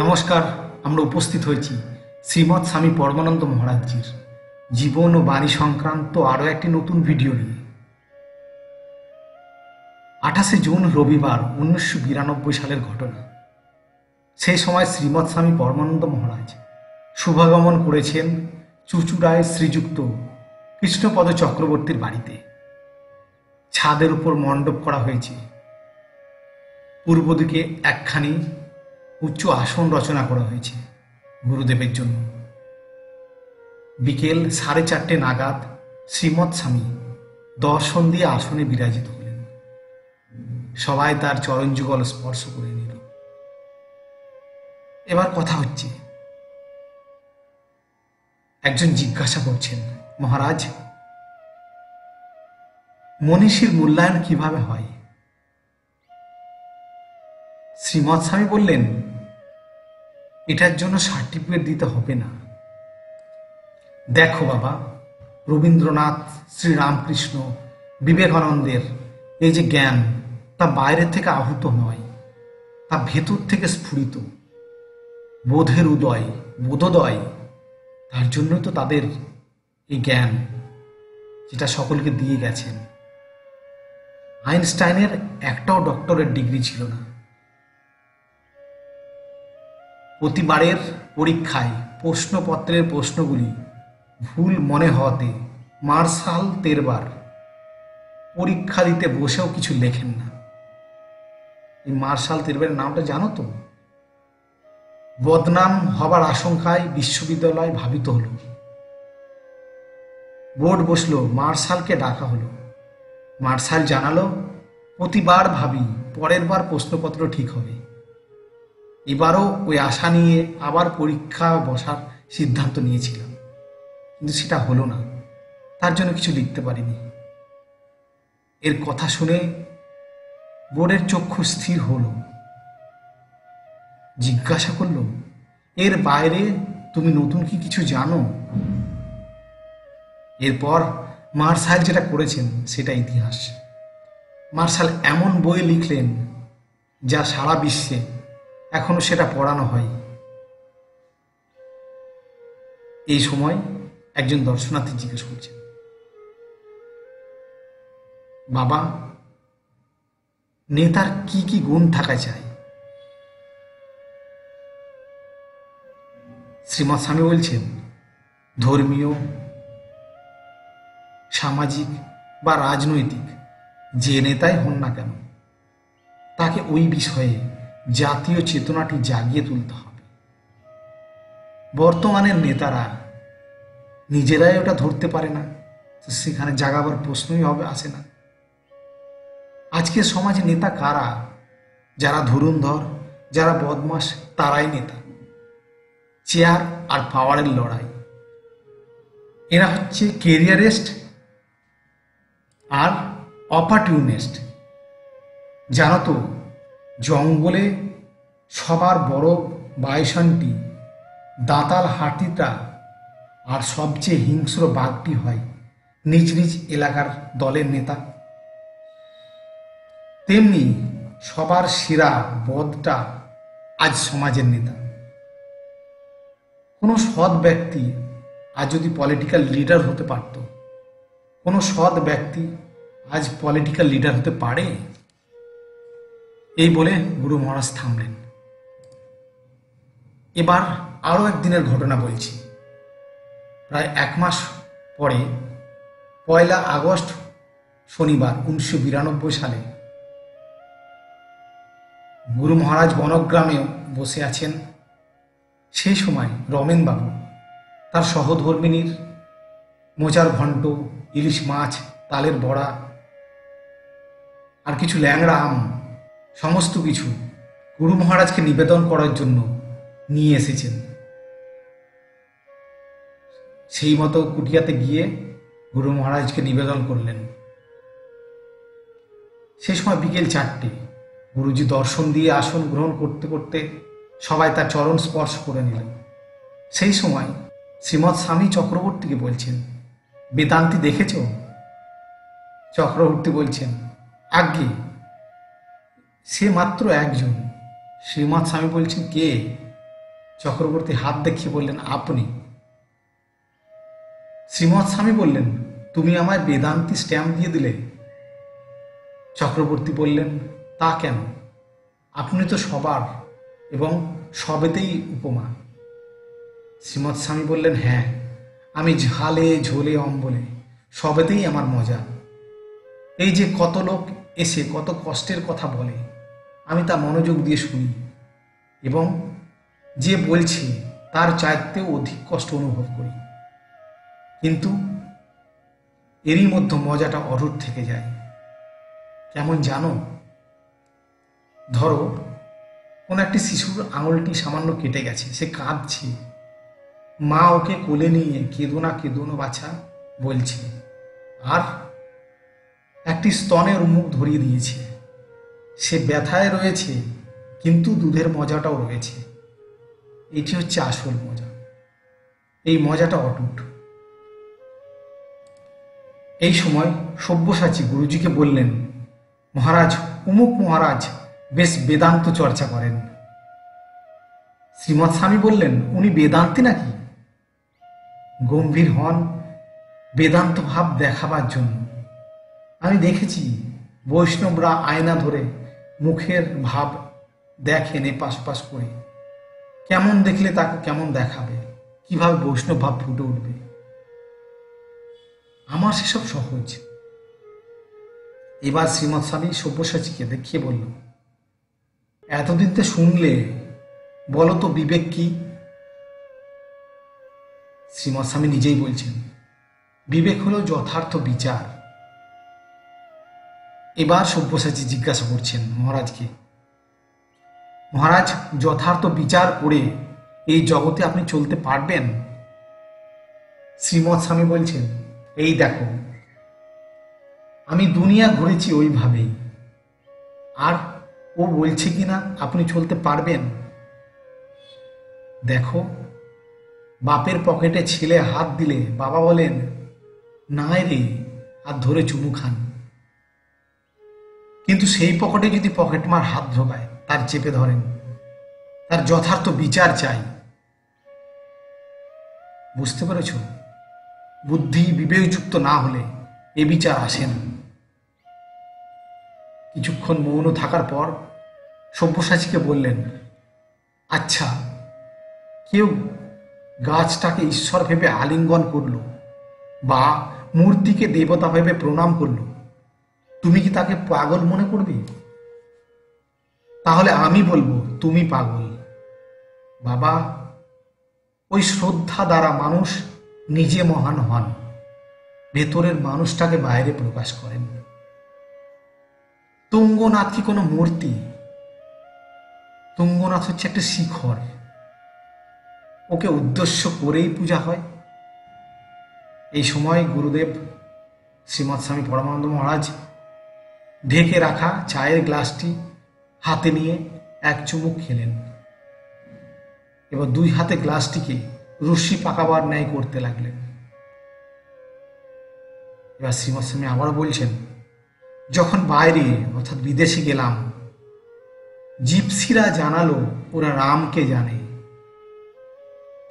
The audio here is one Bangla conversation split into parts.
নমস্কার। আমরা উপস্থিত হয়েছি শ্রীমৎ স্বামী পরমানন্দ মহারাজজির জীবন ও বাণী সংক্রান্ত আরও একটি নতুন ভিডিও নিয়ে। 28শে জুন রবিবার 1992 সালের ঘটনা। সেই সময় শ্রীমৎ স্বামী পরমানন্দ মহারাজ শুভাগমন করেছেন চুঁচুড়ায় শ্রীযুক্ত কৃষ্ণপদ চক্রবর্তীর বাড়িতে। ছাদের উপর মণ্ডপ করা হয়েছে। পূর্ব দিকে একখানি উচ্চ আসন রচনা করা হয়েছে গুরুদেবের জন্য। বিকেল 4:30 নাগাদ শ্রীমৎ স্বামী দর্শন দিয়ে আসনে বিরাজিত হলেন। সবাই তার চরণযুগল স্পর্শ করে নিল। এবার কথা হচ্ছে, একজন জিজ্ঞাসা করছেন, মহারাজ, মনীষীর মূল্যায়ন কিভাবে হয়? শ্রীমৎ স্বামী বললেন, এটার জন্য সার্টিফিকেট দিতে হবে না। দেখো বাবা, রবীন্দ্রনাথ, শ্রীরামকৃষ্ণ, বিবেকানন্দের এই যে জ্ঞান, তা বাইরে থেকে আহূত নয়, তা ভেতর থেকে স্ফুরিত বোধের উদয়, বোধোদয়। তার জন্যই তো তাদের এই জ্ঞান, যেটা সকলকে দিয়ে গেছেন। আইনস্টাইনের একটাও ডক্টরেট ডিগ্রি ছিল না। প্রতিবারের পরীক্ষায় প্রশ্নপত্রের প্রশ্নগুলি ভুল মনে হওয়াতে মার্শাল 13 বার পরীক্ষা দিতে বসেও কিছু লেখেন না। এই মার্শাল 13 বারের নামটা জানো তো? বদনাম হবার আশঙ্কায় বিশ্ববিদ্যালয় ভাবিত হলো। বোর্ড বসলো, মার্শালকে ডাকা হলো। মার্শাল জানালো, প্রতিবার ভাবি পরের বার প্রশ্নপত্র ঠিক হবে। এবারও ওই আশা নিয়ে আবার পরীক্ষা বসার সিদ্ধান্ত নিয়েছিলাম, কিন্তু সেটা হলো না। তার জন্য কিছু লিখতে পারিনি। এর কথা শুনে বোর্ডের চক্ষু স্থির হলো। জিজ্ঞাসা করলো, এর বাইরে তুমি নতুন কি কিছু জানো? এরপর মার্শাল যেটা করেছেন সেটা ইতিহাস। মার্শাল এমন বই লিখলেন যা সারা বিশ্বে এখনো সেটা পড়ানো হয়। এই সময় একজন দর্শনার্থী জিজ্ঞেস করছেন, বাবা, নেতার কি কি গুণ থাকা চাই? শ্রীমৎ স্বামী বলছেন, ধর্মীয়, সামাজিক বা রাজনৈতিক যে নেতাই হন না কেন, তাকে ওই বিষয়ে জাতীয় চেতনাটি জাগিয়ে তুলতে হবে। বর্তমানের নেতারা নিজেরাই ওটা ধরতে পারে না, তো সেখানে জাগাবার প্রশ্নই আসে না। আজকের সমাজে নেতা কারা? যারা ধুরন্ধর, যারা বদমাস, তারাই নেতা। চেয়ার আর পাওয়ারের লড়াই। এরা হচ্ছে কেরিয়ারিস্ট আর অপরচুনিস্ট। জানো তো, জঙ্গলে সবার বড় বাইসনটি, দাঁতাল হাতিটা আর সবচেয়ে হিংস্র বাঘটি হয় নিজ নিজ এলাকার দলের নেতা। তেমনি সবার সেরা বদটা আজ সমাজের নেতা। কোনো সৎ ব্যক্তি আজ যদি পলিটিক্যাল লিডার হতে পারত, কোনো সৎ ব্যক্তি আজ পলিটিক্যাল লিডার হতে পারে? এই বলে গুরু মহারাজ থামলেন। এবার আরও একদিনের ঘটনা বলছি। প্রায় 1 মাস পরে 1 আগস্ট শনিবার 1992 সালে গুরু মহারাজ বনগ্রামে বসে আছেন। সেই সময় রমেনবাবু তার সহধর্মিনীর মোচার ঘণ্ট, ইলিশ মাছ, তালের বড়া আর কিছু ল্যাংড়া আম, সমস্ত কিছু গুরু মহারাজকে নিবেদন করার জন্য নিয়ে এসেছেন। সেই মতো কুটিয়াতে গিয়ে গুরু মহারাজকে নিবেদন করলেন। সেই সময় বিকেল 4টে। গুরুজি দর্শন দিয়ে আসন গ্রহণ করতে করতে সবাই তার চরণ স্পর্শ করে নিলেন। সেই সময় শ্রীমৎ স্বামী চক্রবর্তীকে বলছেন, বেদান্তি দেখেছ? চক্রবর্তী বলছেন, আজ্ঞে, সে মাত্র একজন। শ্রীমৎ স্বামী বলছেন, কে? চক্রবর্তী হাত দেখিয়ে বললেন, আপনি। শ্রীমৎ স্বামী বললেন, তুমি আমায় বেদান্তি স্ট্যাম্প দিয়ে দিলে। চক্রবর্তী বললেন, তা কেন? আপনি তো সবার এবং সবেতেই উপমা। শ্রীমৎ স্বামী বললেন, হ্যাঁ, আমি ঝালে ঝোলে অম্বলে সবেতেই আমার মজা। এই যে কত লোক এসে কত কষ্টের কথা বলে, আমি তা মনোযোগ দিয়ে শুনি এবং যে বলছে তার চাইতেও অধিক কষ্ট অনুভব করি, কিন্তু এরই মধ্যে মজাটা অটুট থেকে যায়। কেমন জানো? ধরো কোনো একটি শিশুর আঙুলটি সামান্য কেটে গেছে, সে কাঁদছে, মা ওকে কোলে নিয়ে কেঁদো না বাছা বলছে, আর একটি স্তনের মুখ ধরিয়ে দিয়েছে। সে ব্যথায় রয়েছে, কিন্তু দুধের মজাটাও রয়েছে। এটি হচ্ছে আসল মজা। এই মজাটা অটুট। এই সময় সব্যসাচী গুরুজিকে বললেন, মহারাজ, অমুক মহারাজ বেশ বেদান্ত চর্চা করেন। শ্রীমৎ স্বামী বললেন, উনি বেদান্তি নাকি? গম্ভীর হন বেদান্ত ভাব দেখাবার জন্য। আমি দেখেছি বৈষ্ণবরা আয়না ধরে মুখের ভাব দেখেন এপাশ ওপাশ করে, কেমন দেখলে তাকে কেমন দেখাবে, কিভাবে বৈষ্ণব ভাব ফুটে উঠবে। আমার সেসব সহজ। এবার শ্রীমৎ স্বামী সব্যসাচীকে দেখিয়ে বলল, এতদিন তো শুনলে, বলো তো বিবেক কি? শ্রীমৎ স্বামী নিজেই বলছেন, বিবেক হলো যথার্থ বিচার। এবার সব্যসাচী জিজ্ঞাসা করছেন মহারাজকে, মহারাজ, যথার্থ বিচার করে এই জগতে আপনি চলতে পারবেন? শ্রীমৎ স্বামী বলছেন, এই দেখো, আমি দুনিয়া ঘুরেছি ওইভাবেই, আর ও বলছে কিনা আপনি চলতে পারবেন। দেখো, বাপের পকেটে ছেলে হাত দিলে বাবা বলেন, না রে, আর ধরে চুমু খান। কিন্তু সেই পকেটে যদি পকেটমার হাত ঢোকায়, তার চেপে ধরেন, তার যথার্থ বিচার চাই। বুঝতে পেরেছ? বুদ্ধি বিবেকযুক্ত না হলে এ বিচার আসে না। কিছুক্ষণ মৌন থাকার পর সব্যসাচীকে বললেন, আচ্ছা, কেউ গাছটাকে ঈশ্বর ভেবে আলিঙ্গন করলো বা মূর্তিকে দেবতা ভেবে প্রণাম করলো, তুমি কি তাকে পাগল মনে করবে? তাহলে আমি বলবো তুমি পাগল। বাবা, ওই শ্রদ্ধা দ্বারা মানুষ নিজে মহান হন, ভেতরের মানুষটাকে বাইরে প্রকাশ করেন। তুঙ্গনাথ কি কোনো মূর্তি? তুঙ্গনাথ হচ্ছে একটা শিখর, ওকে উদ্দেশ্য করেই পূজা হয়। এই সময় গুরুদেব শ্রীমৎ স্বামী পরমানন্দ মহারাজ ঢেকে রাখা চায়ের গ্লাসটি হাতে নিয়ে এক চুমুক খেলেন। এবার দুই হাতে গ্লাসটিকে রশ্মি পাকাবার ন্যায় করতে লাগলেন। এবার শ্রীমৎ স্বামী আবার বলছেন, যখন বাইরে অর্থাৎ বিদেশে গেলাম, জিপসিরা জানালো ওরা রামকে জানে।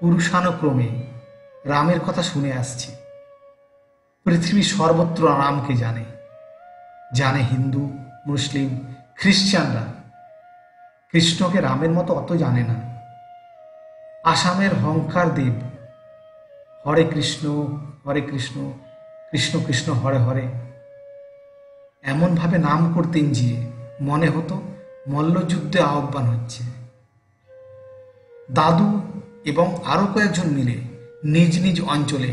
পুরুষানুক্রমে রামের কথা শুনে আসছে। পৃথিবীর সর্বত্র রামকে জানে, জানে হিন্দু, মুসলিম, খ্রিস্টানরা। কৃষ্ণকে রামের মতো অত জানে না। আসামের হংকার দেব হরে কৃষ্ণ কৃষ্ণ কৃষ্ণ হরে হরে এমনভাবে নাম করতেন যে মনে হতো মল্লযুদ্ধে আহ্বান হচ্ছে। দাদু এবং আরো কয়েকজন মিলে নিজ নিজ অঞ্চলে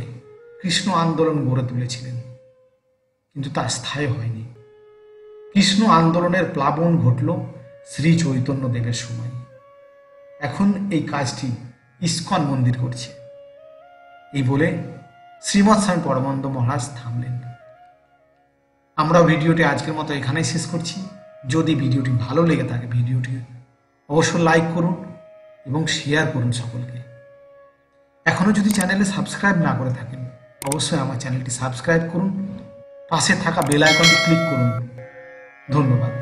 কৃষ্ণ আন্দোলন গড়ে তুলেছিলেন, কিন্তু তা স্থায়ী হয়নি। কৃষ্ণ আন্দোলনের প্লাবন ঘটল শ্রী চৈতন্য দেবের সময়। এখন এই কাজটি ইস্কন মন্দির করছে। এই বলে শ্রীমৎ স্বামী পরমানন্দ মহারাজ থামলেন। আমরা ভিডিওটি আজকের মতো এখানেই শেষ করছি। যদি ভিডিওটি ভালো লেগে থাকে, ভিডিওটি অবশ্যই লাইক করুন এবং শেয়ার করুন সকলকে। এখনো যদি চ্যানেলে সাবস্ক্রাইব না করে থাকেন, অবশ্যই আমার চ্যানেলটি সাবস্ক্রাইব করুন, পাশে থাকা বেল আইকনটি ক্লিক করুন। ধন্যবাদ।